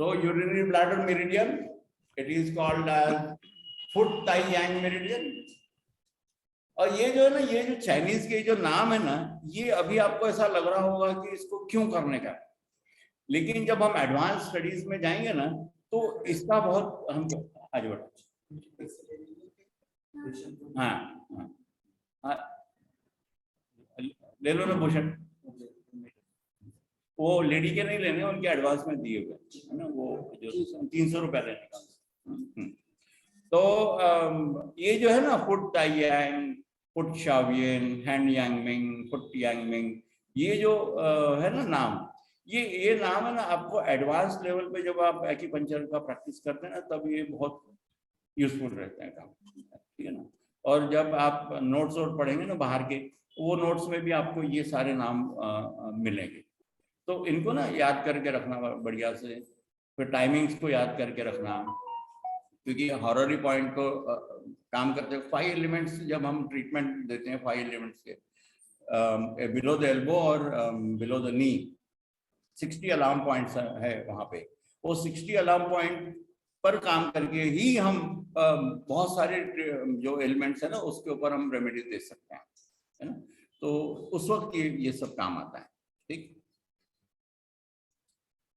So urinary bladder meridian, it is called as foot tai yang meridian. और ये जो है ना, ये जो चाइनीज के जो नाम है ना, ये अभी आपको ऐसा लग रहा होगा कि इसको क्यों करने का, लेकिन जब हम एडवांस स्टडीज में जाएंगे ना तो इसका बहुत हम आज बढ़। हाँ हाँ हाँ, ले लो ना भूषण, वो लेडी के नहीं लेने, उनके एडवांस में दिए हुए है ना, वो जो 300 रुपए लेने का। तो ये जो है ना फुट ताई यांग, फुट शावियन, हैंड यांगमिंग, फुट यांगमिंग, ये जो है ना नाम, ये नाम है ना आपको एडवांस लेवल पे जब आप एक्यूपंक्चर का प्रैक्टिस करते हैं ना तब ये बहुत यूजफुल रहते हैं काम, ठीक है ना। और जब आप नोट्स और पढ़ेंगे ना बाहर के, वो नोट्स में भी आपको ये सारे नाम मिलेंगे, तो इनको ना याद करके रखना बढ़िया से, फिर टाइमिंग्स को याद करके रखना, क्योंकि हॉररी पॉइंट को काम करते हैं 5 एलिमेंट्स जब हम ट्रीटमेंट देते हैं 5 एलिमेंट्स के बिलो द एल्बो और below the knee 60 alarm points है वहाँ पे, वो 60 अलार्म पॉइंट पर काम करके ही हम बहुत सारे जो एलिमेंट्स है ना उसके ऊपर हम रेमेडी दे सकते हैं, है ना। तो उस वक्त ये सब काम आता है, ठीक।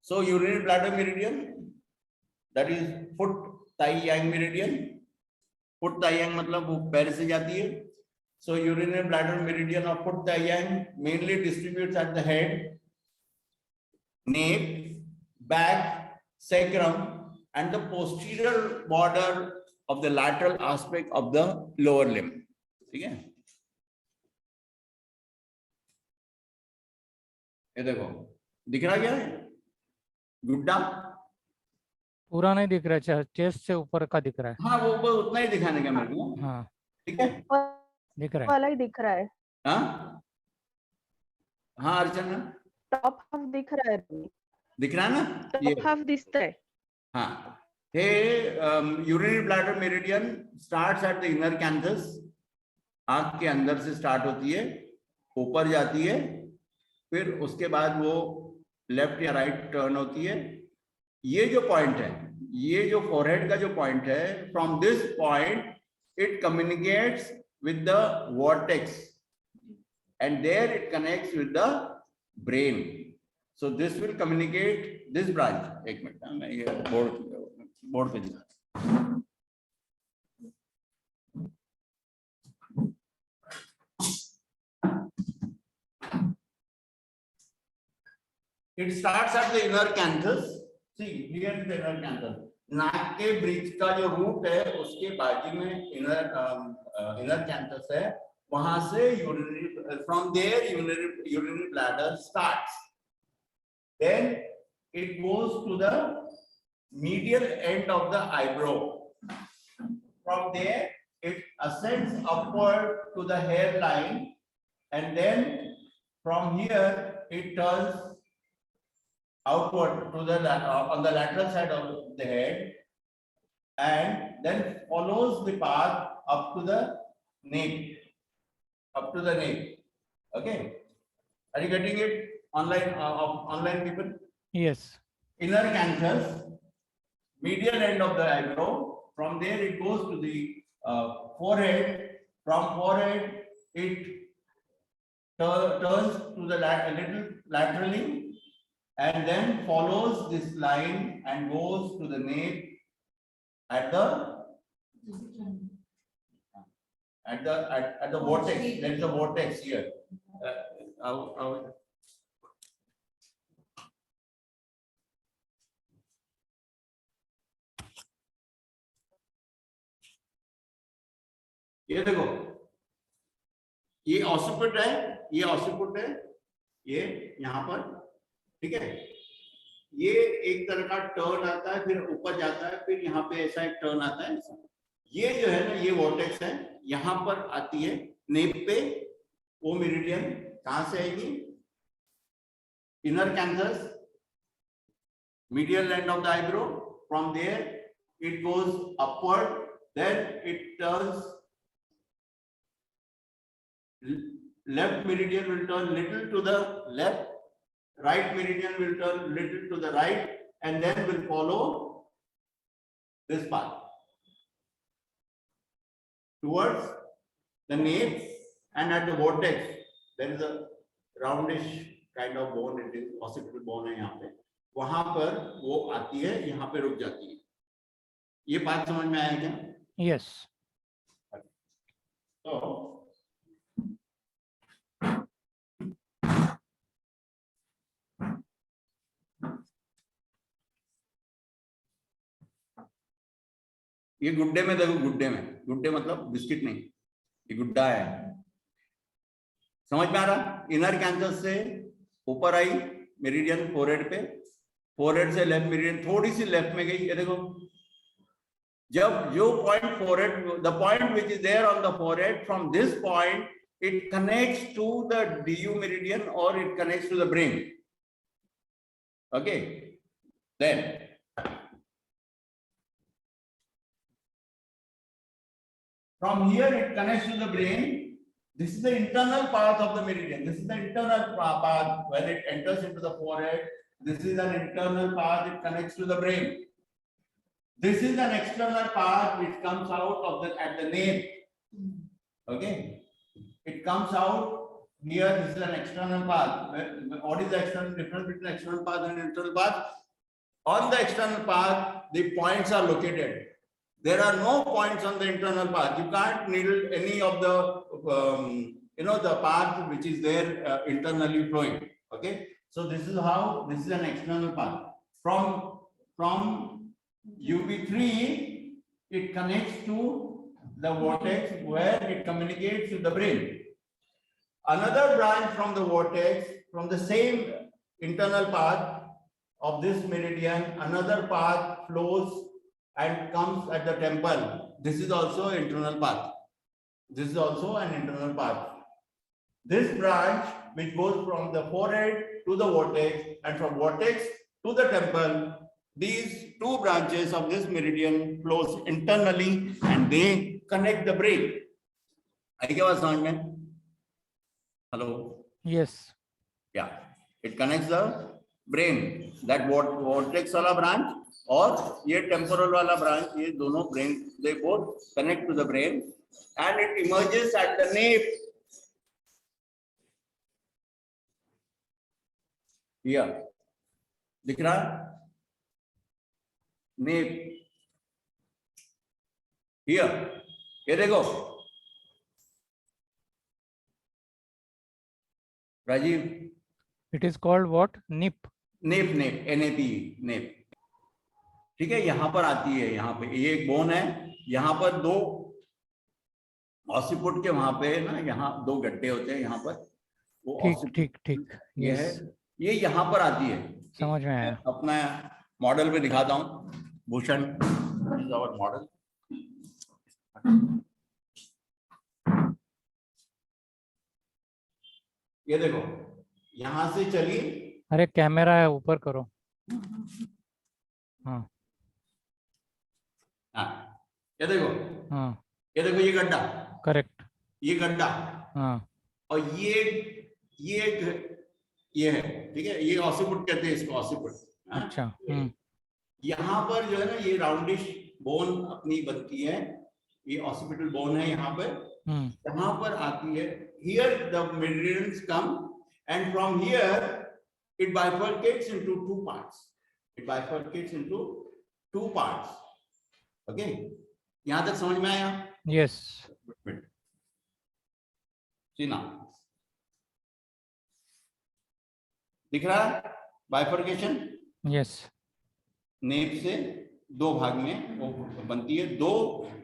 So urinary bladder meridian, that is foot tai yang meridian. Foot tai यांग मतलब वो पैर से जाती है। So urinary bladder meridian of foot tai yang mainly distributes at the head, nape, back, sacrum, and the posterior border of the lateral aspect of the lower limb. ठीक है, ये देखो दिख रहा क्या है, गुड्डा पूरा नहीं दिख रहा है, चेस्ट से ऊपर का दिख रहा है। हाँ वो उतना ही दिखाने का मेरे को। हाँ ठीक है, दिख रहा है, वाला ही दिख रहा है। हाँ हाँ अर्चना, टॉप हाफ दिख रहा है, दिख रहा है ना, ये टॉप हाफ दिखता है। हाँ। हे urinary bladder meridian starts at the inner canthus, आंख के अंदर से स्टार्ट होती है, ऊपर जाती है, फिर उसके बाद वो लेफ्ट या राइट टर्न होती है। ये जो पॉइंट है, ये जो फोरहेड का जो पॉइंट है, from this point it communicates with the vertex and there it connects with the brain. So this will communicate this branch. एक मिनट, मैं ये बोर्ड पे दिखा। It starts at the inner canthus. See, here is the inner canthus. नाक के bridge का जो root है उसके बाजू में इनर कैंथस है, वहां से urinary, from there urinary bladder starts, then it goes to the medial end of the eyebrow, from there it ascends upward to the hairline, and then from here it turns outward to the on the lateral side of the head, and then follows the path up to the nape. Up to the nape. Okay, are you getting it? Online people? yes. Inner canthus, medial end of the eyebrow, from there it goes to the forehead, from forehead it turns to the little laterally, and then follows this line and goes to the nape at the vortex. There is a vortex here. ये देखो, ये ऑसिपिट है, ये ऑसिपिट है, ये यहाँ पर, ठीक है। ये एक तरह का टर्न आता है, फिर ऊपर जाता है, फिर यहाँ पे ऐसा एक टर्न आता है। ये जो है ना, ये वॉर्टेक्स है, यहाँ पर आती है नेप पे। वो मेरिडियन कहाँ से आएगी? Inner canthus, medial end of the eyebrow. From there it goes upward, then it turns, left meridian will turn little to the left, right meridian will turn little to the right, and then will follow this path towards the nape, and at the vortex there is a roundish kind of bone, it is occipital bone है यहाँ पे, वहां पर वो आती है, यहाँ पे रुक जाती है. ये बात समझ में आया क्या? Yes. तो ये गुड्डे में देखो, गुड्डे मतलब बिस्किट नहीं, ये गुड्डा है. समझ में आ रहा? इनर कैंसर से ऊपर आई मेरिडियन फोरहेड पे, फोरहेड से लेफ्ट मेरिडियन थोड़ी सी लेफ्ट में गई. ये देखो, जब जो point forehead, the point which is there on the forehead, from this point it connects to the DU meridian or it connects to the brain. Okay, then from here it connects to the brain. This is the internal path of the meridian. This is the internal path when it enters into the forehead. This is an internal path, it connects to the brain. This is an external path which comes out of the at the nape. Okay, it comes out here. This is an external path. What is the external difference between external path and internal path? On the external path, the points are located. There are no points on the internal path. You can't needle any of the the path which is there internally flowing. Okay, so this is how, this is an external path. From UB3, it connects to the vortex where it communicates with the brain. Another branch from the vortex, from the same internal path of this meridian, another path flows and comes at the temple. This is also an internal path. This is also an internal path. This branch which goes from the forehead to the vortex and from vortex to the temple, these two branches of this meridian flows internally and they connect the brain. आई क्या बात समझ में? Hello. Yes. Yeah, it connects the brain. That vortex वाला branch और ये temporal वाला branch, ये दोनों brain, they both connect to the brain and it emerges at the nape. Here, दिख रहा है? Nape. Here, ये देखो. Rajiv, It is called what? Nip. Nape, NAP, nape. ठीक है, यहां पर आती है, यहाँ पे ये एक बोन है, यहाँ पर दो ऑसिपुट के वहां पे ना, यहाँ दो गड्ढे होते हैं यहाँ पर, वो ठीक. ये है, ये यहाँ पर आती है. समझ में आया. अपना मॉडल पे दिखाता हूँ. Bhushan is our model. ये देखो, यहां से चली. अरे कैमरा है, ऊपर करो. हाँ, ये देखो. हाँ, ये देखो, ये गड्ढा. करेक्ट. ये गड्ढा. हाँ. और ये है. ठीक है, ये ऑसिपुट कहते हैं इसको, ऑसिपुट. अच्छा. यहाँ पर जो है ना, ये राउंडिश बोन अपनी बनती है, ये ऑसिपिटल बोन है यहाँ पर. यहाँ पर आती है. Here the meridians come and from here it bifurcates into two parts. It bifurcates into two parts. Okay, यहाँ तक समझ में आया? Yes. See now, दिख रहा है bifurcation? Yes. नेप से दो भाग में वो बनती है, दो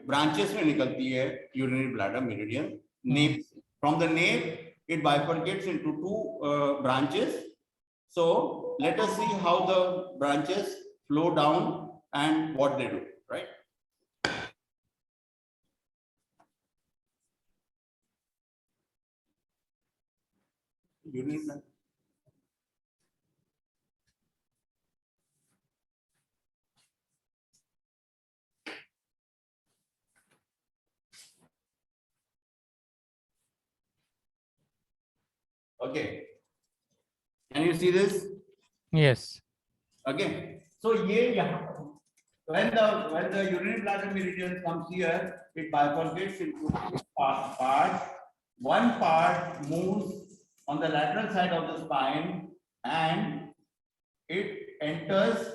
ब्रांचेस में निकलती है urinary bladder meridian. Nape, from the nape it bifurcates into two branches. So let us see how the branches flow down and what they do, right? Urinary bladder. Okay, can you see this? Yes. Okay, So when the urinary bladder meridian comes here, it bifurcates into two parts. One part moves on the lateral side of the spine and it enters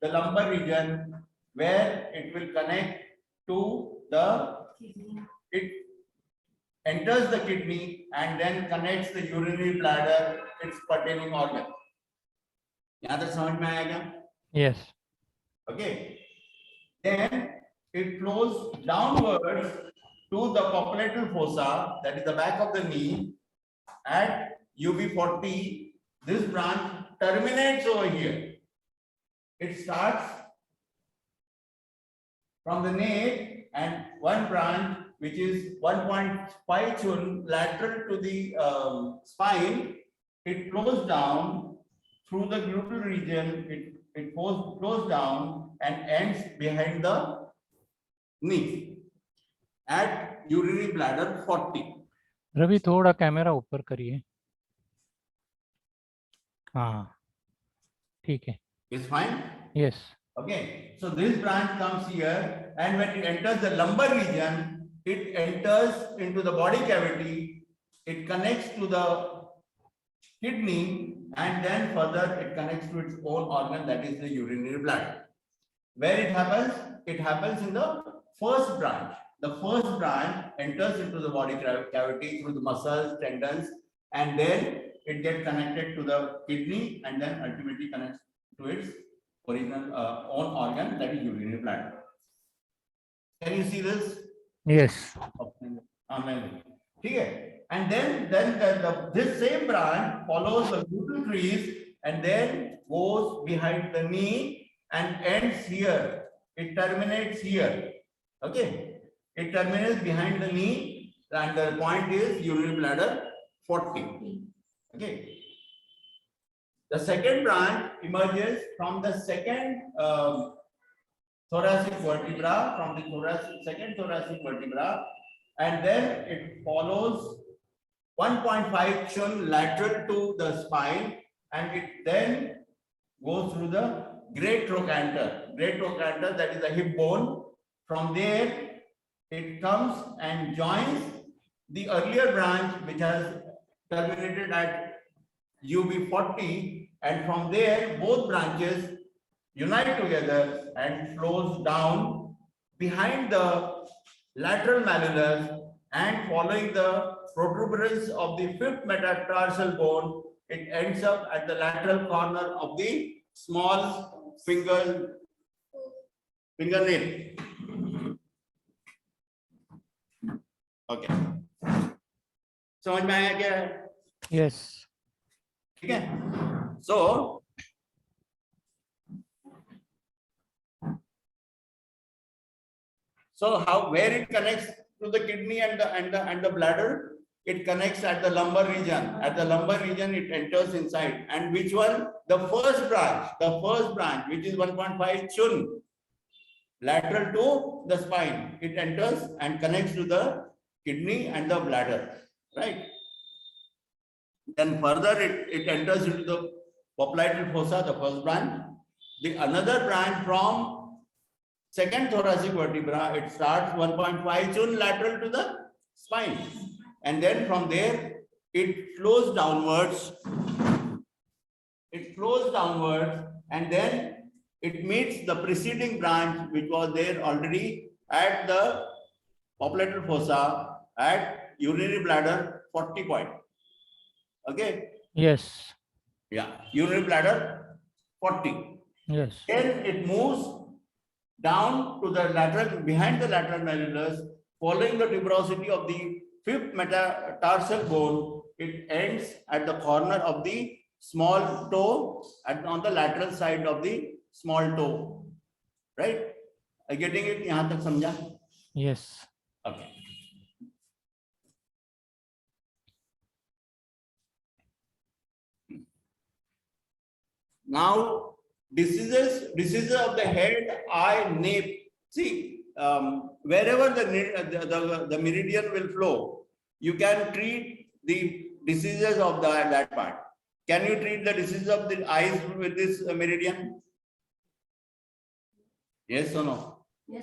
the lumbar region where it will connect to it enters the kidney and then connects the urinary bladder, its pertaining organ. यहाँ तक समझ में आया क्या? Yes. Okay. Then it flows downwards to the popliteal fossa, that is the back of the knee. At UB40, this branch terminates over here. It starts from the nape and one branch which is 1.5 chun lateral to the spine. It flows down through the gluteal region. It flows down and ends behind the knee at urinary bladder 40. Ravi थोड़ा camera ऊपर करिए. हाँ, ठीक है. Is fine? Yes. Okay, so this branch comes here and when it enters the lumbar region, it enters into the body cavity, it connects to the kidney and then further it connects to its own organ, that is the urinary bladder. Where it happens? It happens in the first branch. The first branch enters into the body cavity through the muscles, tendons, and then it gets connected to the kidney and then ultimately connects to its original own organ, that is urinary bladder. Can you see this? Yes. Amen. Okay. And then this same branch follows the gluteal crease and then goes behind the knee and ends here. It terminates here. Okay. It terminates behind the knee and the point is urinary bladder 40. Okay. The second branch emerges from the second thoracic vertebra, from the second thoracic vertebra, and then it follows 1.5 chun lateral to the spine, and it then goes through the great trochanter. Great trochanter, that is the hip bone. From there, it comes and joins the earlier branch, which has terminated at UB40, and from there, both branches unite together and flows down behind the lateral malleolus and following the protuberance of the fifth metatarsal bone, it ends up at the lateral corner of the small fingernail. Okay. समझ में आया क्या? Yes. ठीक है. So where it connects to the kidney and the bladder? It connects at the lumbar region. At the lumbar region, it enters inside. And which one? The first branch, which is 1.5 chun, lateral to the spine. It enters and connects to the kidney and the bladder, right? Then further, it enters into the popliteal fossa, the first branch. The another branch from second thoracic vertebra, it starts 1.5 chun lateral to the spine. And then from there, it flows downwards. It flows downwards and then it meets the preceding branch, which was there already at the popliteal fossa at urinary bladder 40 point. Okay? Yes. Yeah, urinary bladder 40. Yes. Then it moves down to the lateral, behind the lateral malleolus, following the tuberosity of the fifth metatarsal bone. It ends at the corner of the small toe and on the lateral side of the small toe. Right? Are you getting it? यहाँ तक समझा? Yes. Okay. Now, diseases of the head, eye, nape. See, wherever the meridian will flow, you can treat the diseases of that part. Can you treat the disease of the eyes with this meridian? Yes or no?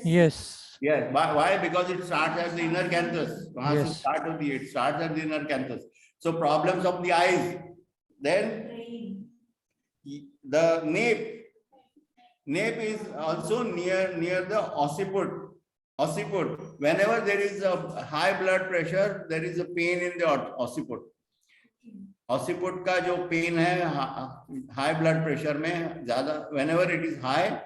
Yes. Yes. Why? Because it starts at the inner canthus. Yes. It starts at the inner canthus. So problems of the eyes. Then the nape is also near the occiput. Whenever there is a high blood pressure, there is a pain in the occiput. Occiput का जो pen है high blood pressure में ज़्यादा, whenever it is high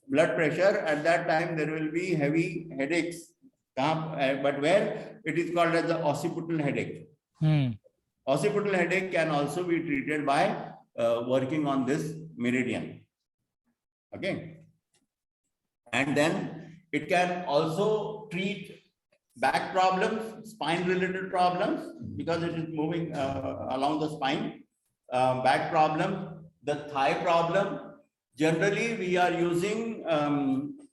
blood pressure, at that time there will be heavy headaches. But where it is called as the occipital headache. Occipital headache can also be treated by working on this meridian. Okay, and then it can also treat back problems, spine related problems, because it is moving along the spine. Back problem, the thigh problem. Generally, we are using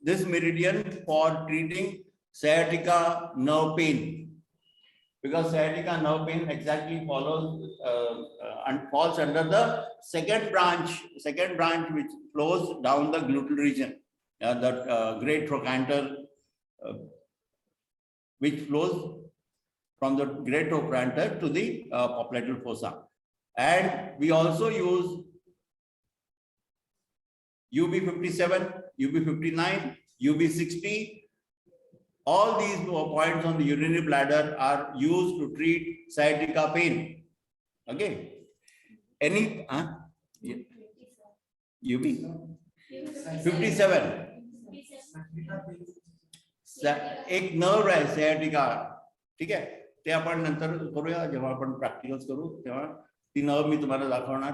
this meridian for treating sciatica nerve pain, because sciatica nerve pain exactly follows and falls under the second branch which flows down the gluteal region, that great trochanter, which flows from the great trochanter to the popliteal fossa. And we also use UB57, UB59, UB60. All these points on the urinary bladder are used to treat sciatica pain. Okay. Any UB 57. एक nerve आहे sciatica, ठीक आहे, ते आपण नंतर करूया जेव्हा आपण प्रॅक्टिकल्स करू तेव्हा ती नर्व मी तुम्हाला दाखवणार.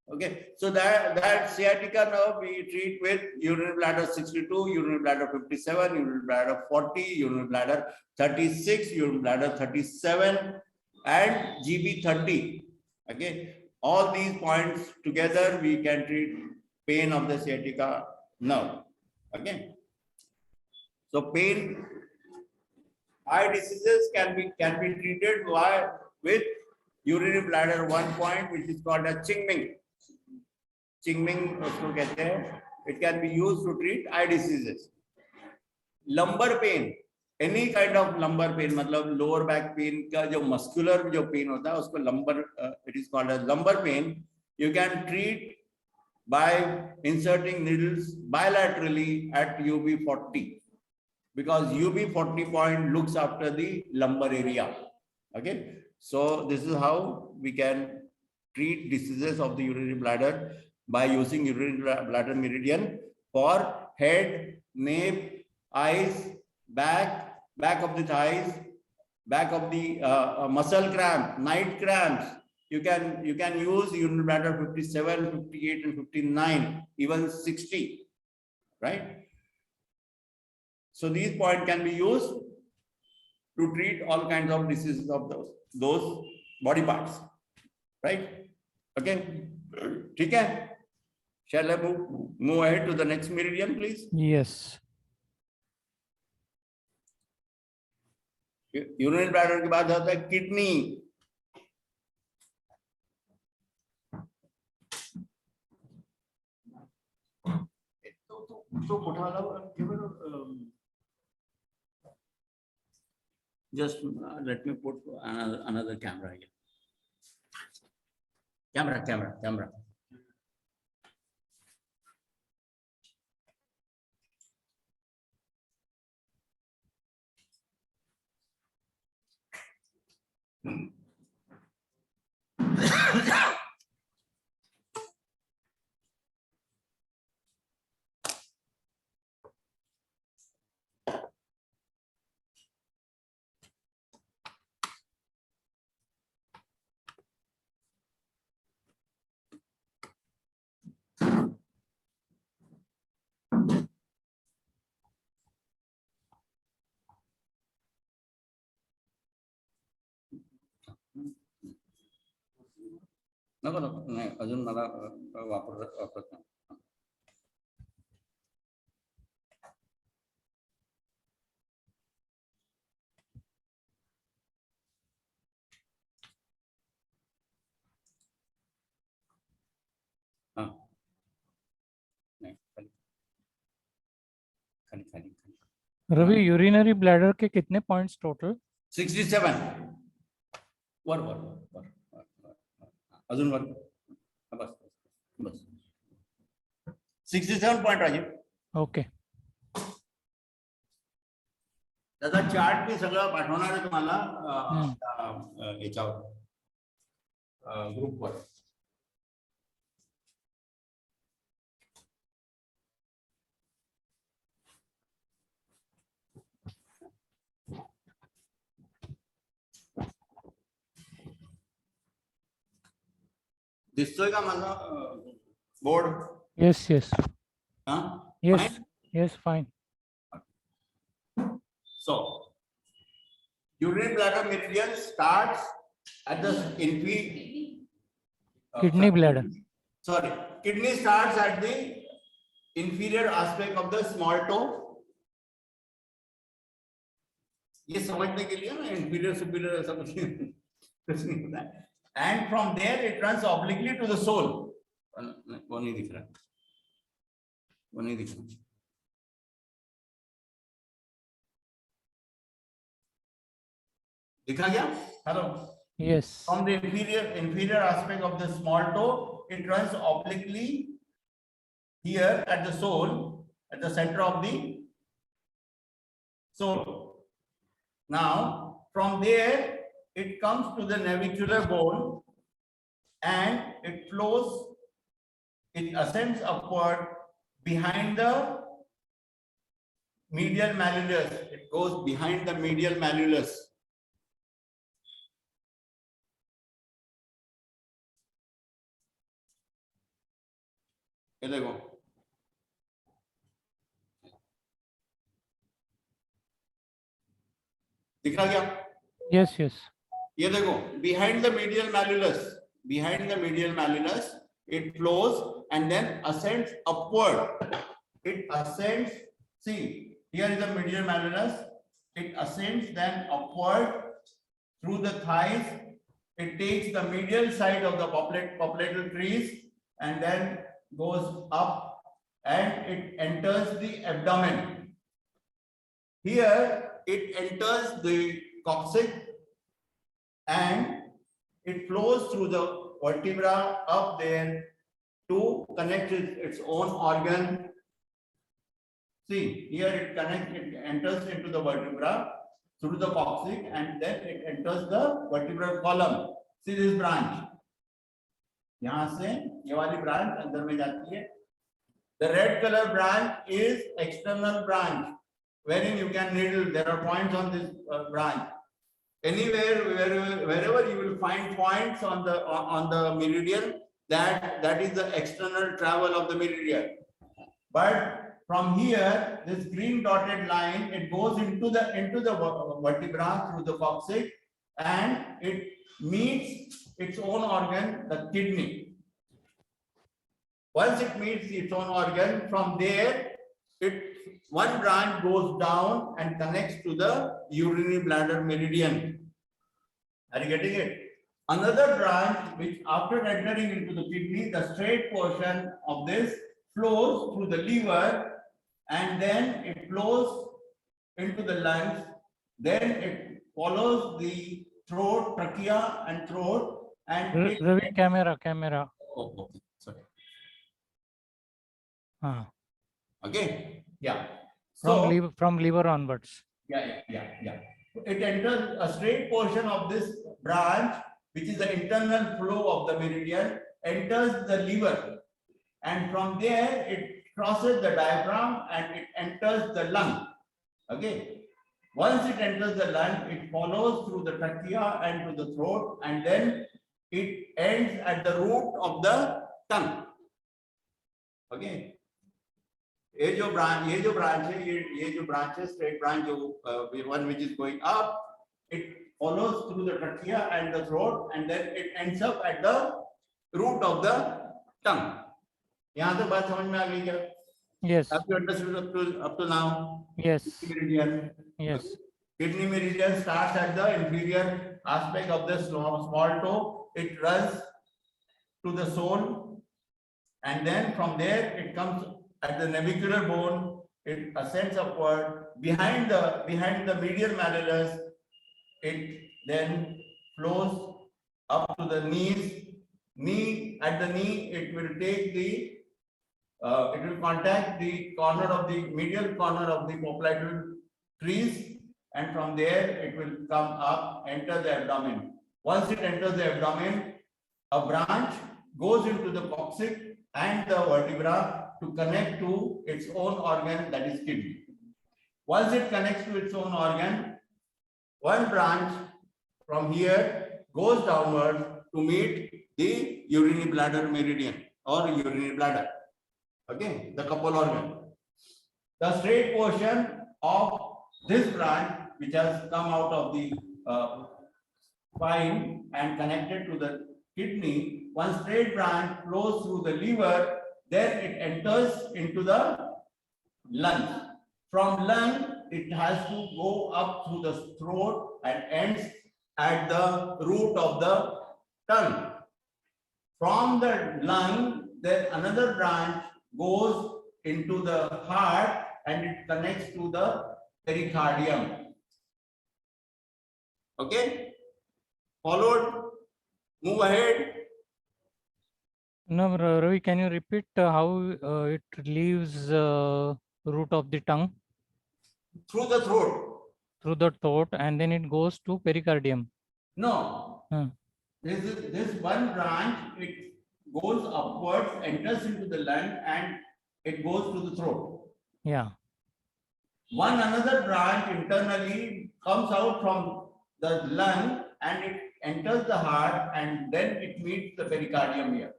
Okay, so that sciatica nerve we treat with urinary bladder 62, urinary bladder 57, urinary bladder 40, urinary bladder 36, urinary bladder 37, and GB 30. Okay, all these points together we can treat pain of the sciatica nerve. Okay, so pain, eye diseases can be treated with urinary bladder 1 point, which is called a Qingming. Qingming उसको कहते हैं. It can be used to treat eye diseases. Lumbar pain, any kind of lumbar pain, मतलब lower back pain का जो muscular जो pain होता है उसको lumbar, it is called as lumbar pain. You can treat by inserting needles bilaterally at UB40, because UB40 point looks after the lumbar area. Okay, so this is how we can treat diseases of the urinary bladder by using urinary bladder meridian for head, nape, eyes, back of the thighs, back of the muscle cramp, night cramps. You can use urinary bladder 57, 58, and 59, even 60, right? So these points can be used to treat all kinds of diseases of those body parts, right? Okay, okay. Shall I move ahead to the next meridian, please? Yes. Urinary bladder के बाद आता है kidney. तो उठा लो. Just let me put another camera here. Camera. नको नाही अजून मला वापरत नाही. रवि यूरिनरी ब्लैडर के कितने पॉइंट्स टोटल? 67 वर वर वर अजून वर बस बस 67 पॉइंट राजीव. ओके. त्याचा चार्ट मी सगळं पाठवणार आहे तुम्हाला याच्यावर ग्रुपवर. दिसतोय का माझा बोर्ड? यस यस हां yes yes fine. So urinary bladder meridian starts at the kidney bladder. Sorry, kidney starts at the inferior aspect of the small toe. ये समझने के लिए ना inferior superior ऐसा कुछ नहीं होता है. And from there it runs obliquely to the sole. वो नहीं दिख रहा, वो नहीं दिख रहा. दिखा गया? Hello. Yes. From the inferior aspect of the small toe, it runs obliquely here at the sole, at the center of the sole. Now, from there, it comes to the navicular bone and it flows, it ascends upward behind the medial malleolus. It goes behind the medial malleolus. ये देखो, दिखा गया? Yes yes. ये देखो, behind the medial malleolus, it flows and then ascends upward. It ascends. See, here is the medial malleolus. It ascends then upward through the thighs. It takes the medial side of the popliteal trees and then goes up and it enters the abdomen. Here it enters the coccyx and it flows through the vertebra up there to connect its own organ. See, here it enters into the vertebra through the coccyx and then it enters the vertebral column. See this branch. यहाँ से ये वाली branch अंदर में जाती है. The red color branch is external branch, wherein you can needle. There are points on this branch. Anywhere, wherever you will find points on the meridian, that is the external travel of the meridian. But from here, this green dotted line, it goes into the vertebra through the coccyx, and it meets its own organ, the kidney. Once it meets its own organ, from there, one branch goes down and connects to the urinary bladder meridian. Are you getting it? Another branch, which after entering into the kidney, the straight portion of this flows through the liver and then it flows into the lungs. Then it follows the throat, trachea and throat. And Ravi, camera. Oh, okay. Sorry. Okay. Yeah. From liver onwards. Yeah. It enters a straight portion of this branch, which is the internal flow of the meridian, enters the liver, and from there it crosses the diaphragm and it enters the lung. Okay. Once it enters the lung, it follows through the trachea and to the throat, and then it ends at the root of the tongue. Okay. ये जो branch है, ये जो branch है, straight branch, जो one which is going up, it follows through the trachea and the throat, and then it ends up at the root of the tongue. यहाँ तक बात समझ में आ गई क्या? Yes. Have you understood up to now? Yes. Meridian. Yes. Kidney meridian starts at the inferior aspect of the small toe. It runs to the sole, and then from there it comes at the navicular bone. it ascends upward behind the medial malleolus. It then flows up to the knees. At the knee, it will take it will contact the corner of the medial corner of the popliteal crease, and from there it will come up, enter the abdomen. Once it enters the abdomen, a branch goes into the coccyx and the vertebra to connect to its own organ, that is kidney. Once it connects to its own organ, one branch from here goes downwards to meet the urinary bladder meridian or urinary bladder. Okay, the couple organ. The straight portion of this branch, which has come out of the spine and connected to the kidney, one straight branch flows through the liver, then it enters into the lung. From lung, it has to go up through the throat and ends at the root of the tongue. From the lung, then another branch goes into the heart and it connects to the pericardium. Okay? Followed? Move ahead. No, Ravi, can you repeat how it leaves root of the tongue Through the throat. through the throat and then it goes to pericardium? No. This one branch, it goes upwards, enters into the lung and it goes to the throat. Yeah. One another branch internally comes out from the lung and it enters the heart and then it meets the pericardium here.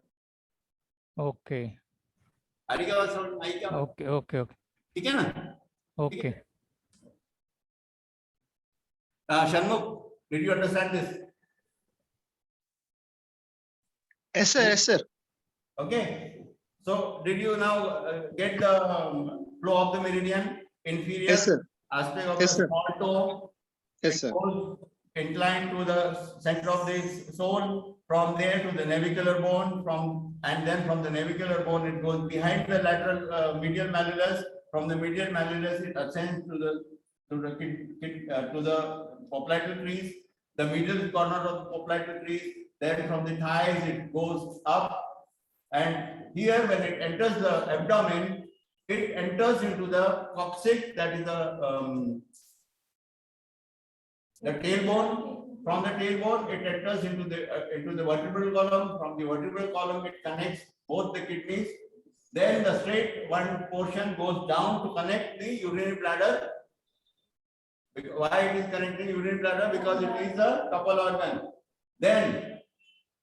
Okay. Okay, Okay. ठीक है ना? Okay. Shanmukh, did you understand this? Yes, sir. Yes, sir. Okay. So, did you now get the flow of the meridian? Inferior Yes, sir. aspect of Yes, the sir. small toe. Yes, sir. It goes inclined to the center of the sole. From there to the navicular bone. And then from the navicular bone, it goes behind the lateral medial malleolus. From the medial malleolus, it ascends to the popliteal crease, the middle corner of the popliteal crease. Then from the thighs, it goes up. And here, when it enters the abdomen, it enters into the coccyx, that is the tailbone. From the tailbone, it enters into the vertebral column. From the vertebral column, it connects both the kidneys. Then the straight one portion goes down to connect the urinary bladder. Why it is connecting urinary bladder? Because it is a couple organ. Then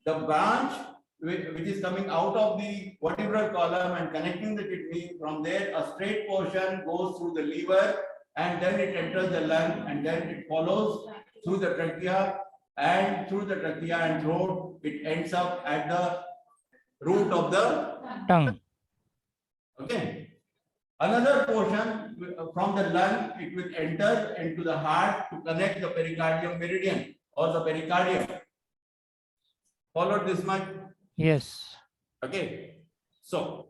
the branch which is coming out of the vertebral column and connecting the kidney, from there a straight portion goes through the liver and then it enters the lung and then it follows through the trachea and throat. It ends up at the root of the Tongue. Okay. Another portion from the lung, it will enter into the heart to connect the pericardium meridian or the pericardium. Followed this much? Yes. Okay. So,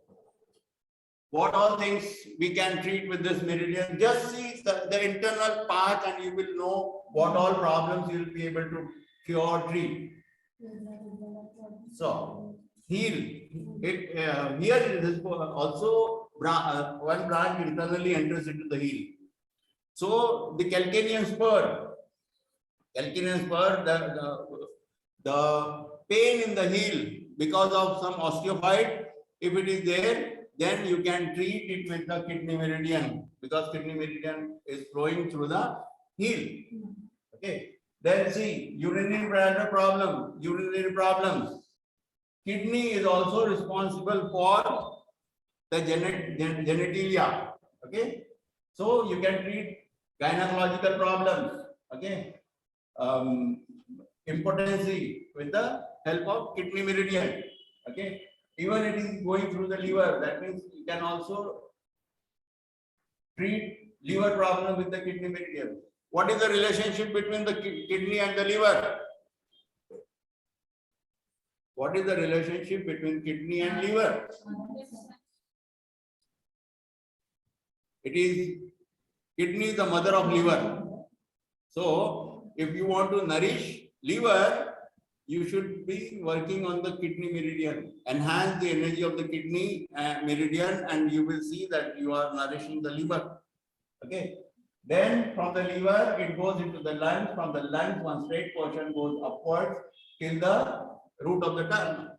what all things we can treat with this meridian? Just see the internal path and you will know what all problems you will be able to cure, treat. So, heel. Here it is also one branch internally enters into the heel. So, the calcanean spur, the pain in the heel because of some osteophyte, if it is there, then you can treat it with the kidney meridian because kidney meridian is flowing through the heel. Okay. Then see, urinary bladder problem, urinary problems. Kidney is also responsible for the genitalia. Okay. So you can treat gynecological problems. Okay. Impotency with the help of kidney meridian. Okay. Even it is going through the liver, that means you can also treat liver problem with the kidney meridian. What is the relationship between the kidney and the liver? What is the relationship between kidney and liver? It is kidney, the mother of liver. So if you want to nourish liver, you should be working on the kidney meridian, enhance the energy of the kidney meridian, and you will see that you are nourishing the liver. Okay. Then from the liver, it goes into the lungs. From the lungs, one straight portion goes upwards till the root of the tongue.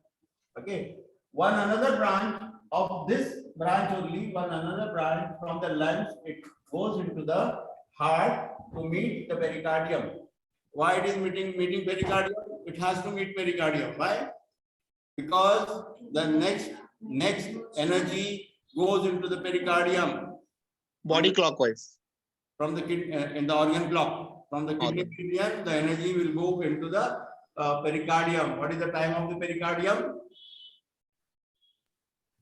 Okay. One another branch of this branch only, one another branch from the lungs, it goes into the heart to meet the pericardium. Why it is meeting pericardium? It has to meet pericardium. Why? Because the next energy goes into the pericardium. Body clockwise. From the in the organ clock. From the kidney meridian, the energy will go into the pericardium. What is the time of the pericardium?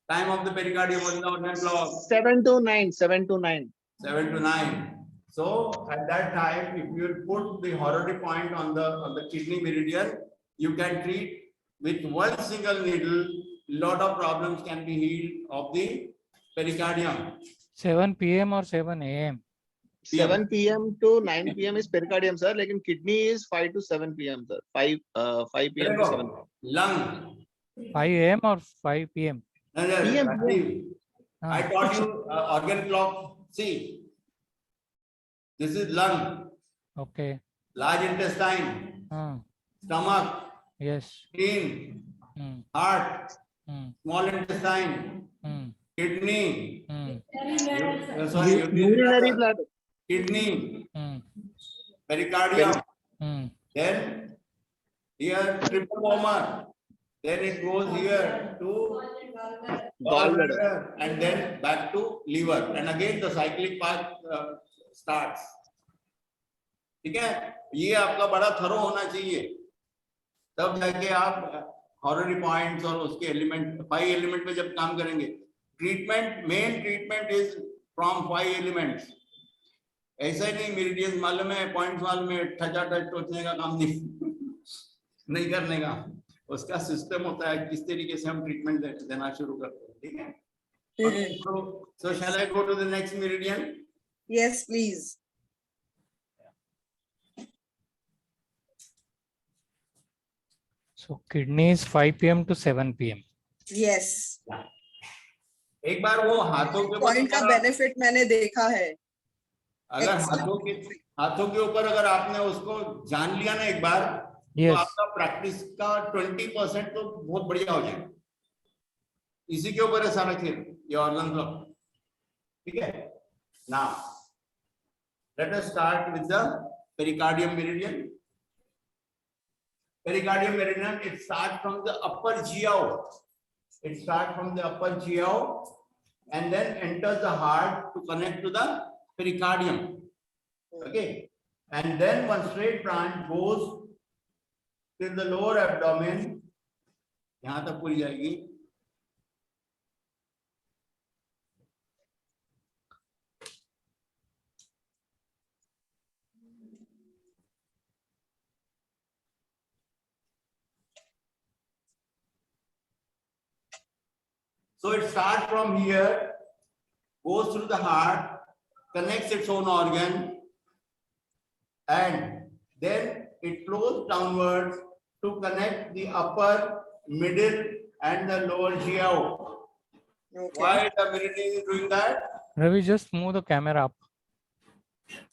Time of the pericardium was the organ clock. 7 to 9. 7 to 9. 7 to 9. So at that time, if you put the horary point on the kidney meridian, you can treat with one single needle. Lot of problems can be healed of the pericardium. 7 p.m. or 7 a.m. 7 p.m. to 9 p.m. is pericardium, sir. Like in kidney is 5 to 7 p.m. sir. 5 p.m. to 7. Lung. 5 a.m. or 5 p.m. No, no, PM. Rajiv, I taught you organ clock. See, this is lung, Okay. large intestine, stomach, Yes. spleen, Hmm. heart, Hmm. small intestine, Hmm. kidney, Hmm. Urinary bladder. kidney, Hmm. pericardium, Hmm. then here triple warmer, then it goes here to gallbladder, and then back to liver, and again the cyclic path starts. ठीक है, ये आपका बड़ा thorough होना चाहिए, तब जाके आप हॉररी पॉइंट्स और उसके एलिमेंट 5 एलिमेंट पे जब काम करेंगे. Treatment, main treatment is from 5 elements. ऐसा ही नहीं मेरिडियन मालूम है, पॉइंट्स मालूम है, ठचाठच टोचने का काम नहीं करने का. उसका सिस्टम होता है, किस तरीके से हम ट्रीटमेंट देना शुरू करते हैं. ठीक है. So shall I go to the next meridian? Yes, please. So kidney is 5 p.m. to 7 p.m. Yes. एक बार वो हाथों के पॉइंट का बेनिफिट मैंने देखा है. अगर हाथों के ऊपर अगर आपने उसको जान लिया ना एक बार, तो आपका प्रैक्टिस का 20% तो बहुत बढ़िया हो जाएगा. इसी के ऊपर है सारा खेल, ये ऑर्गन ब्लॉक. ठीक है. Now let us start with the pericardium meridian. Pericardium meridian, it starts from the upper GO. It starts from the upper GO and then enters the heart to connect to the pericardium. Okay. And then one straight branch goes till the lower abdomen. यहाँ तक पूरी जाएगी. So it starts from here, goes through the heart, connects its own organ, and then it flows downwards to connect the upper, middle, and the lower GO. Okay. Why the meridian is doing that? Ravi, just move the camera up.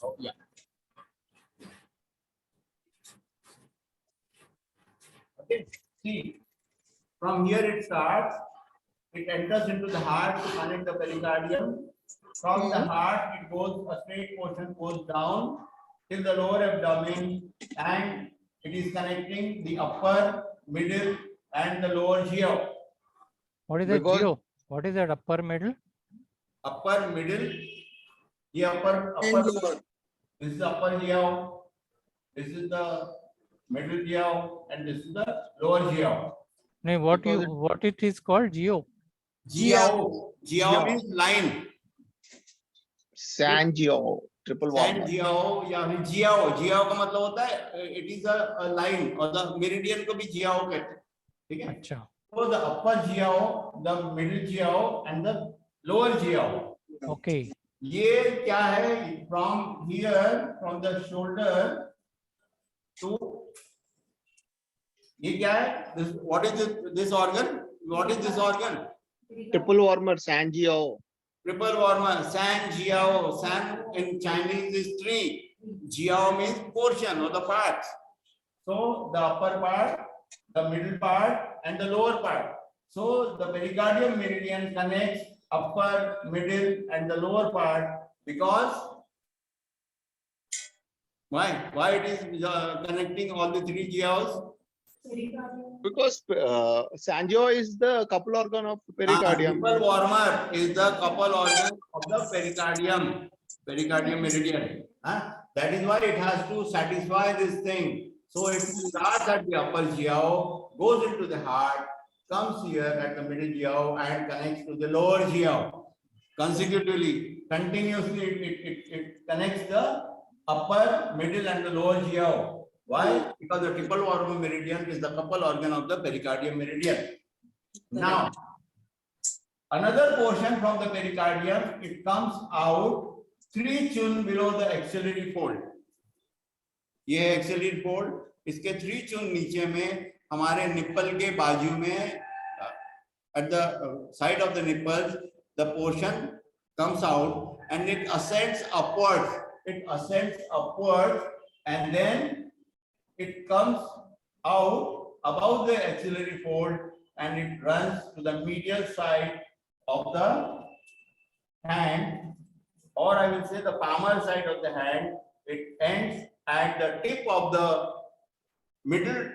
Oh, yeah. Okay. See, from here it starts. It enters into the heart to connect the pericardium. From the heart, it goes, a straight portion goes down till the lower abdomen, and it is connecting the upper, middle, and the lower GO. What is that GO? What is that upper middle? Upper, middle, the upper. This is the upper GO. This is the middle GO, and this is the lower GO. No, what it is called? GO. GO means line. San GO, triple San warmer. GO या फिर GO का मतलब होता है it is a line, और the meridian को भी GO कहते हैं. ठीक है. अच्छा. So the upper GO, the middle GO, and the lower GO. Okay. ये क्या है? From here, from the shoulder to, ये क्या है? This, what is this organ? What is this organ? Triple warmer, Sanjiao. Triple warmer, San Jiao. San in Chinese is tree. Jiao means portion or the part. So the upper part, the middle part, and the lower part. So the pericardium meridian connects upper, middle, and the lower part because why? Why it is connecting all the three jiaos? Because Sanjiao is the couple organ of pericardium. Triple warmer is the couple organ of the pericardium meridian. That is why it has to satisfy this thing. So it starts at the upper jiao, goes into the heart, comes here at the middle jiao, and connects to the lower jiao. Consecutively, continuously, it connects the upper, middle, and the lower jiao. Why? Because the triple warmer meridian is the couple organ of the pericardium meridian. Now, another portion from the pericardium, it comes out 3 chun below the axillary fold. ये axillary fold, इसके 3 chun नीचे में हमारे nipple के बाजू में at the side of the nipples, the portion comes out and it ascends upwards. It ascends upwards and then it comes out above the axillary fold and it runs to the medial side of the hand, or I will say the palmar side of the hand. It ends at the tip of the middle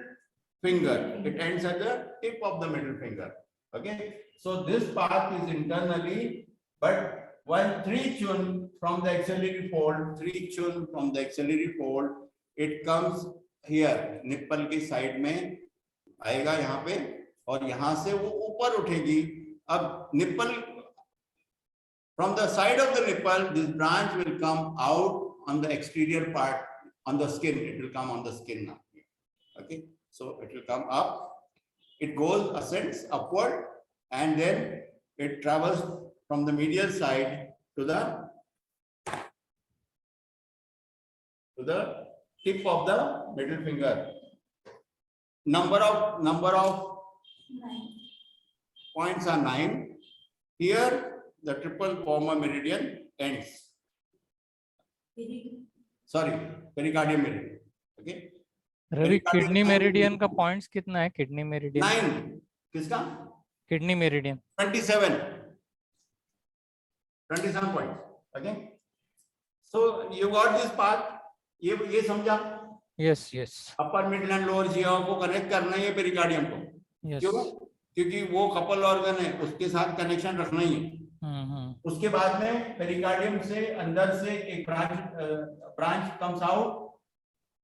finger. It ends at the tip of the middle finger. Okay. So this path is internally, but when 3 chun from the axillary fold, 3 chun from the axillary fold, it comes here, nipple की side में आएगा यहाँ पे, और यहाँ से वो ऊपर उठेगी. अब nipple, from the side of the nipple, this branch will come out on the exterior part, on the skin. It will come on the skin now. Okay, so it will come up. It goes, ascends upward, and then it travels from the medial side to the tip of the middle finger. Number of points are 9. Here the triple warmer meridian ends. Sorry, pericardium meridian. Okay. Ravi, Pericardium kidney line meridian का points कितना है? Kidney meridian 9. किसका? Kidney meridian 27 points. Okay. So you got this part. ये समझा? Yes yes upper middle and lower jiao को connect करना ही है pericardium को. यस क्यों? क्योंकि वो कपल ऑर्गन है, उसके साथ कनेक्शन रखना ही है. उसके बाद में पेरिकार्डियम से अंदर से एक branch comes out,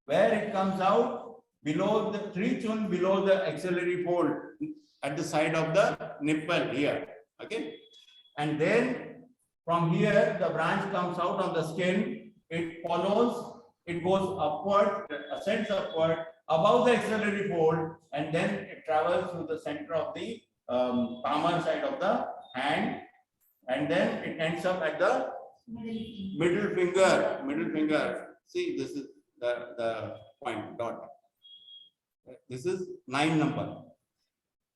where it comes out below the 3 chun below the axillary fold at the side of the nipple here. Okay, and then from here the branch comes out on the skin. It follows, it goes upward, ascends upward above the axillary fold, and then it travels through the center of the palmar side of the hand, and then it ends up at the middle finger. See, this is the point dot. This is 9 number.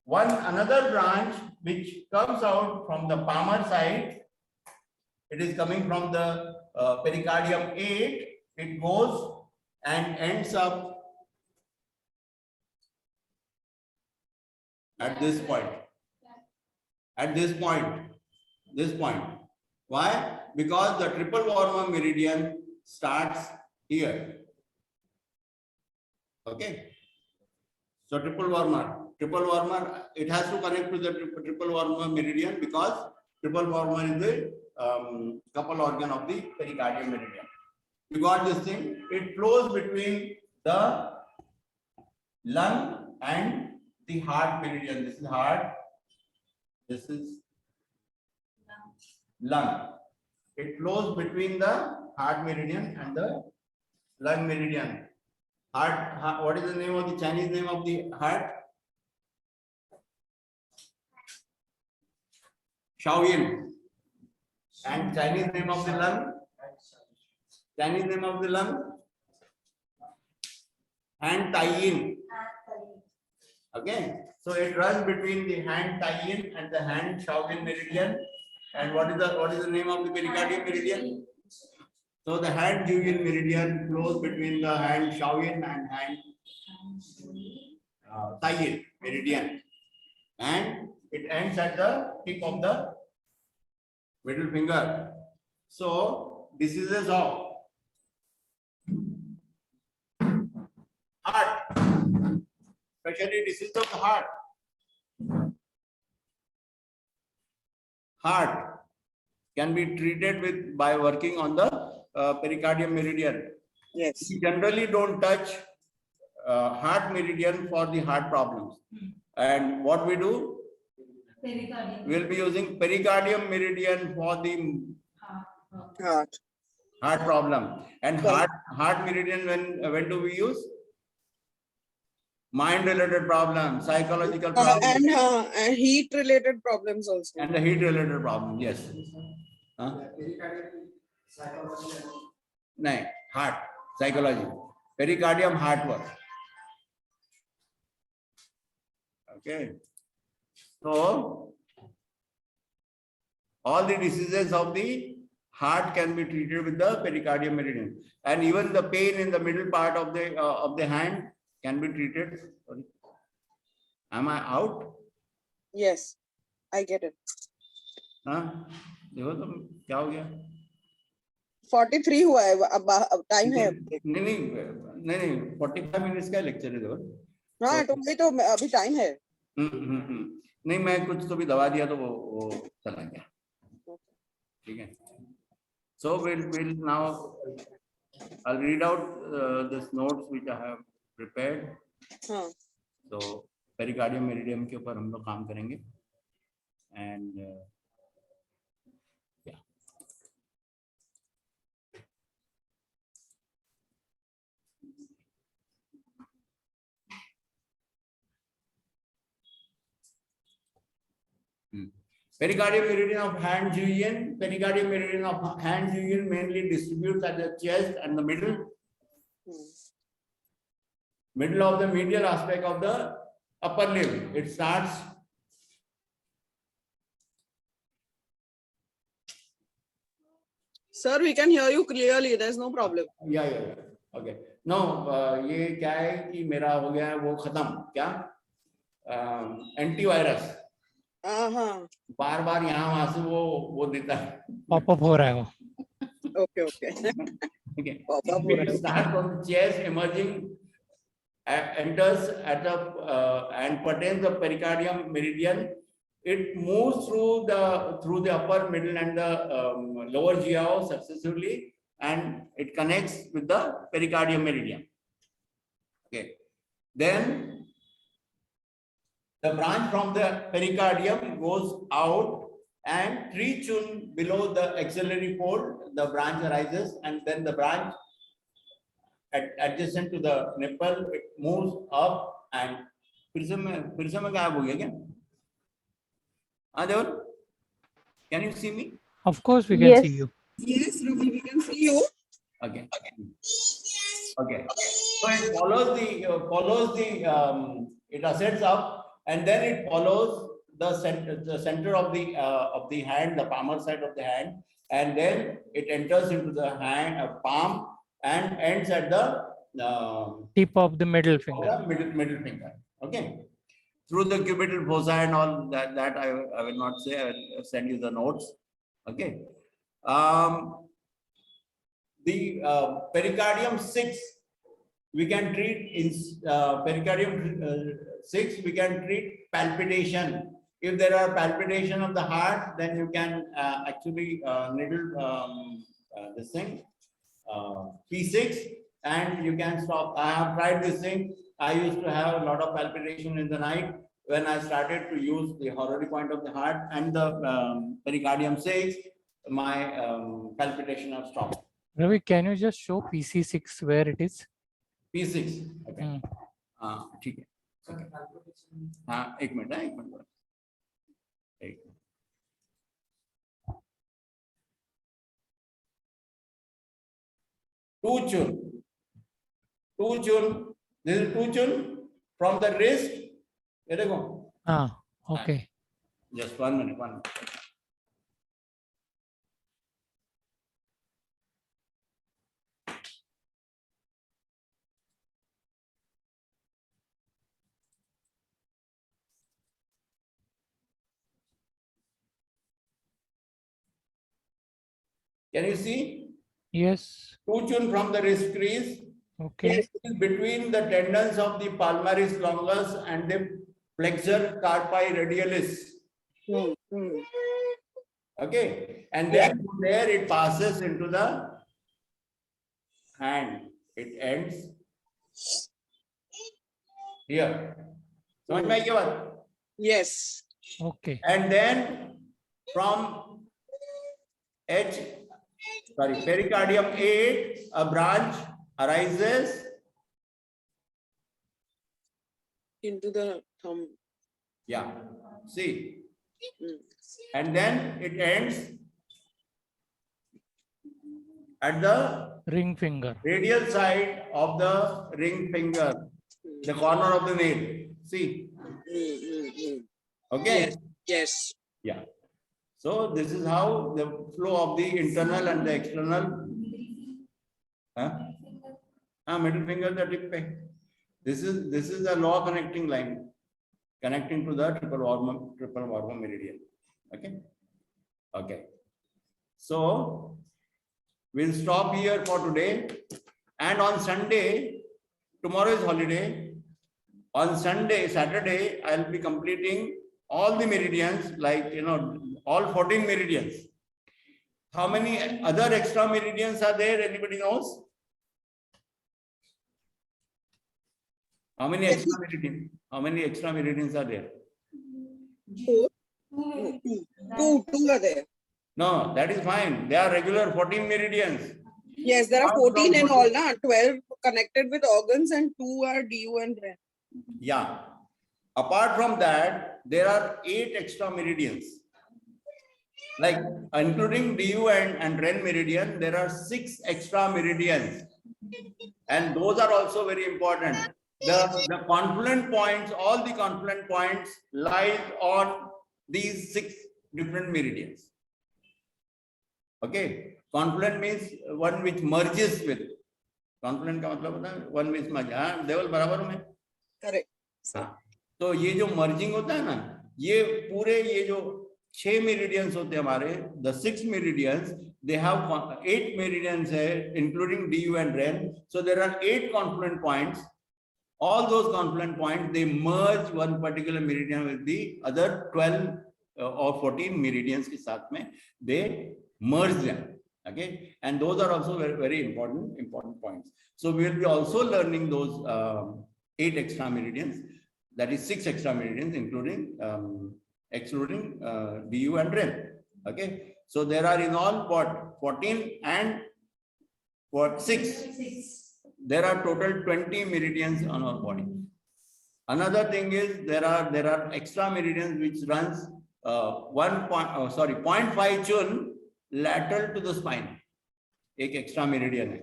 Another branch which comes out from the palmar side. It is coming from the pericardium 8. It goes and ends up at this point. This point. Why? Because the triple warmer meridian starts here. Okay. So triple warmer, it has to connect to the triple warmer meridian because triple warmer is the couple organ of the pericardium meridian. You got this thing? It flows between the lung and the heart meridian. This is heart. This is lung. It flows between the heart meridian and the lung meridian. Heart, what is the name of the Chinese name of the heart? Shaoyin. And Chinese name of the lung? Chinese name of the lung? Hand tie-in. Okay. So it runs between the hand tie-in and the hand Shaolin meridian. And what is the name of the pericardium meridian? So the hand Julian meridian flows between the hand Shaolin and hand tie-in meridian, and it ends at the tip of the middle finger. So diseases of heart, especially disease of the heart can be treated with by working on the pericardium meridian. Yes. We generally don't touch heart meridian for the heart problems, and what we do, we'll be using pericardium meridian for the heart problem. And heart meridian, when do we use? Mind related problems, psychological problems, And heat related problems also. and the heat related problem. Yes. No, heart, psychology, pericardium, heart work. Okay. So all the diseases of the heart can be treated with the pericardium meridian, and even the pain in the middle part of the hand can be treated. Sorry. Am I out? Yes, I get it. हाँ, देखो तो क्या हो गया? 43 हुआ है, अब time है। नहीं 45 मिनट्स का लेक्चर है देखो। हाँ तो वही तो अभी टाइम है। नहीं मैं कुछ तो भी दवा दिया तो वो चला गया। ठीक है। So we'll now I'll read out this notes which I have prepared. हाँ. So pericardium meridian के ऊपर हम लोग काम करेंगे and yeah. Pericardium meridian of hand Julian. Pericardium meridian of hand Julian mainly distributes at the chest and the middle of the medial aspect of the upper limb. It starts Sir, we can hear you clearly. There's no problem. Yeah. Okay. No, ये क्या है कि मेरा हो गया है वो खत्म क्या एंटीवायरस बार यहाँ वहां से वो देता है पॉपअप हो रहा है वो Okay. Okay. It starts from the chest, emerging, enters at the and pertains the pericardium meridian. It moves through the upper, middle, and the lower GIO successively, and it connects with the pericardium meridian. Okay. Then the branch from the pericardium goes out and reach below the axillary fold. The branch arises, and then the branch adjacent to the nipple, it moves up and फिर से मैं गायब हो गया क्या? Deval, can you see me? Of course we can see you. Yes, Ravi, we can see you. Okay. So it follows the it ascends up, and then it follows the center of the hand, the palmar side of the hand, and then it enters into the hand palm and ends at the Tip of the middle finger. Middle finger. Okay. Through the cubital fossa and all that I will not say. I will send you the notes. Okay. The pericardium 6 we can treat in pericardium 6 we can treat palpitation. If there are palpitation of the heart, then you can actually needle this thing P6 and you can stop. I have tried this thing. I used to have a lot of palpitation in the night. When I started to use the horary point of the heart and the pericardium 6, my palpitation have stopped. Ravi, can you just show PC6 where it is? P6. Okay. ठीक है. Okay. हाँ एक minute. 2 chun. 2 chun. This is 2 chun from the wrist. ये देखो. Okay. Just 1 minute. 1 minute. Can you see? Yes. 2 chun from the wrist crease. Okay. It is between the tendons of the palmaris longus and the flexor carpi radialis. Okay, and then from there it passes into the hand. It ends here. समझ में आई क्या बात? Yes. Okay. And then from pericardium 8, a branch arises Into the thumb. Yeah, see. And then it ends at the Ring finger. radial side of the ring finger, the corner of the nail. See. Okay. Yes. Yeah. So this is how the flow of the internal and the external. Middle finger, the tip. This is the lower connecting line, connecting to the triple worm meridian. Okay. Okay. So we'll stop here for today. And on Sunday, tomorrow is holiday. On Saturday, I'll be completing all the meridians, like, all 14 meridians. How many other extra meridians are there? Anybody knows? How many extra meridians? How many extra meridians are there? Two are there. No, that is fine. They are regular 14 meridians. Yes, there are 14 in all, na? 12 connected with organs and 2 are DU and REM. Yeah. Apart from that, there are 8 extra meridians. Like, including DU and REN meridian, there are 6 extra meridians. And those are also very important. The confluent points, all the confluent points lie on these 6 different meridians. Okay. Confluent means one which merges with. Confluent का मतलब होता है one which merge. हाँ, देवल बराबर में. Correct. हाँ. तो ये जो merging होता है ना, ये पूरे ये जो 6 meridians होते हैं हमारे, the 6 meridians, they have 8 meridians है, including DU and REN. So there are 8 confluent points. All those confluent points, they merge one particular meridian with the other 12 or 14 meridians के साथ में, they merge them. Okay, and those are also very, very important points. So we will be also learning those 8 extra meridians, that is 6 extra meridians, including excluding DU and REN. Okay, so there are in all what 14 and what 6. There are total 20 meridians on our body. Another thing is there are extra meridians which runs 0.5 chun lateral to the spine. एक extra meridian है,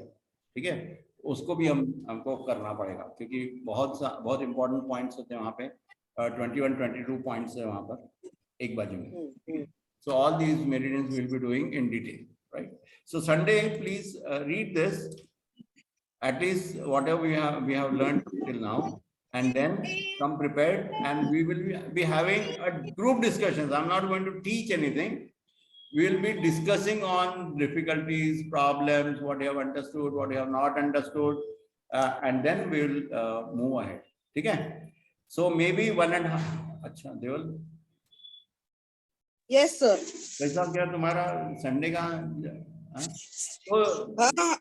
ठीक है, उसको भी हमको करना पड़ेगा क्योंकि बहुत इंपॉर्टेंट पॉइंट्स होते हैं वहां पे. 21-22 पॉइंट्स है वहां पर एक बाजू में. So all these meridians we'll be doing in detail, right? So Sunday, please read this, at least whatever we have learned till now, and then come prepared, and we will be having a group discussions. I'm not going to teach anything. We will be discussing on difficulties, problems, what you have understood, what you have not understood, and then we will move ahead. Okay? So maybe 1.5. अच्छा देवल. Yes, sir. कैसा क्या तुम्हारा Sunday का? तो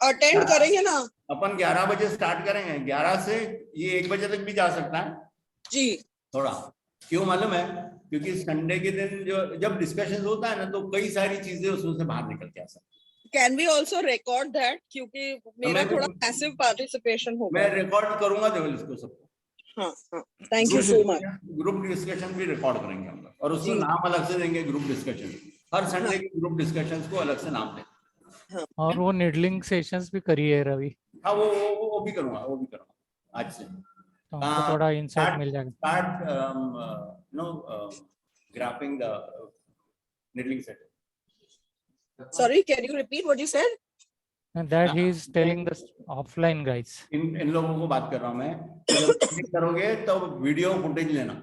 attend करेंगे ना. अपन 11 बजे start करेंगे. 11 से ये 1 बजे तक भी जा सकता है जी. थोड़ा क्यों मालूम है? क्योंकि संडे के दिन जब डिस्कशन होता है ना, तो कई सारी चीजें उसमें से बाहर निकल के आ सकती है. Can we also record that? क्योंकि मेरा थोड़ा passive participation होगा. मैं रिकॉर्ड करूंगा देवल इसको सबको. हाँ. Thank you so much. Group discussion भी रिकॉर्ड करेंगे हम लोग, और उसको नाम अलग से देंगे. ग्रुप डिस्कशन, हर संडे के ग्रुप डिस्कशंस को अलग से नाम देंगे. और वो निडलिंग सेशंस भी करिए रवि, हाँ वो भी करूँगा, वो भी करूँगा आज से। तो हमको थोड़ा इंसाइट मिल जाएगा। Start graphing the needling set. Sorry, can you repeat what you said? And that he is telling the offline guys. इन लोगों को बात कर रहा हूँ मैं, जब click करोगे तो वीडियो फुटेज लेना,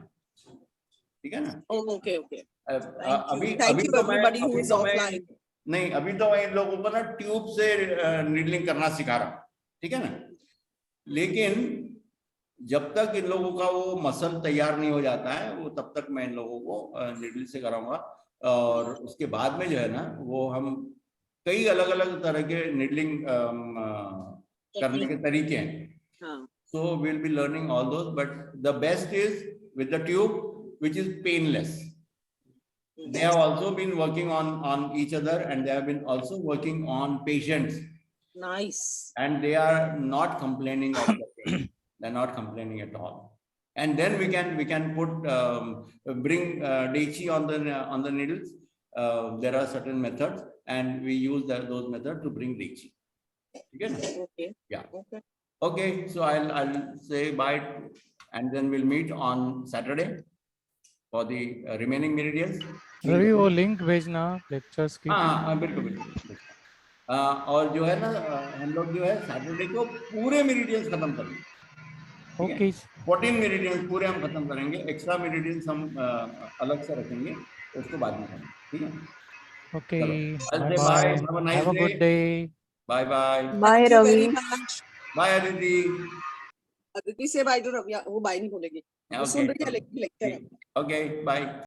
ठीक है ना? Oh, okay, okay. अभी Thank you तो मैं everybody who is offline. नहीं, अभी तो मैं इन लोगों को ना ट्यूब से नीडलिंग करना सिखा रहा हूँ, ठीक है ना? लेकिन जब तक इन लोगों का वो मसल तैयार नहीं हो जाता है, वो तब तक मैं इन लोगों को नीडल से कराऊंगा। और उसके बाद में जो है ना, वो हम कई अलग अलग तरह के नीडलिंग करने के तरीके हैं। So we'll be learning all those, but the best is with the tube, which is painless. They have also been working on each other, and they have been also working on patients. Nice. And they are not complaining of the pain. They're not complaining at all. And then we can put bring Daichi on the needles. There are certain methods, and we use those methods to bring Daichi. Okay. Yeah. Okay. Okay. So I'll say bye, and then we'll meet on Saturday for the remaining meridians. Ravi वो link भेजना lectures की। हाँ बिल्कुल बिल्कुल। और जो है ना, हम लोग जो है सैटरडे को पूरे मेरिडियंस खत्म करेंगे। ओके, 14 मेरिडियंस पूरे हम खत्म करेंगे, एक्स्ट्रा मेरिडियंस हम अलग से रखेंगे, उसको बाद में करेंगे, ठीक है? Okay, bye bye, have a nice have a good day. Bye bye Bye, Thank you Ravi. very much. Bye Aditi. Aditi से बाय तो रवि, वो बाय नहीं बोलेगी, वो सुन रही है लेकिन लेक्चर है। Okay bye.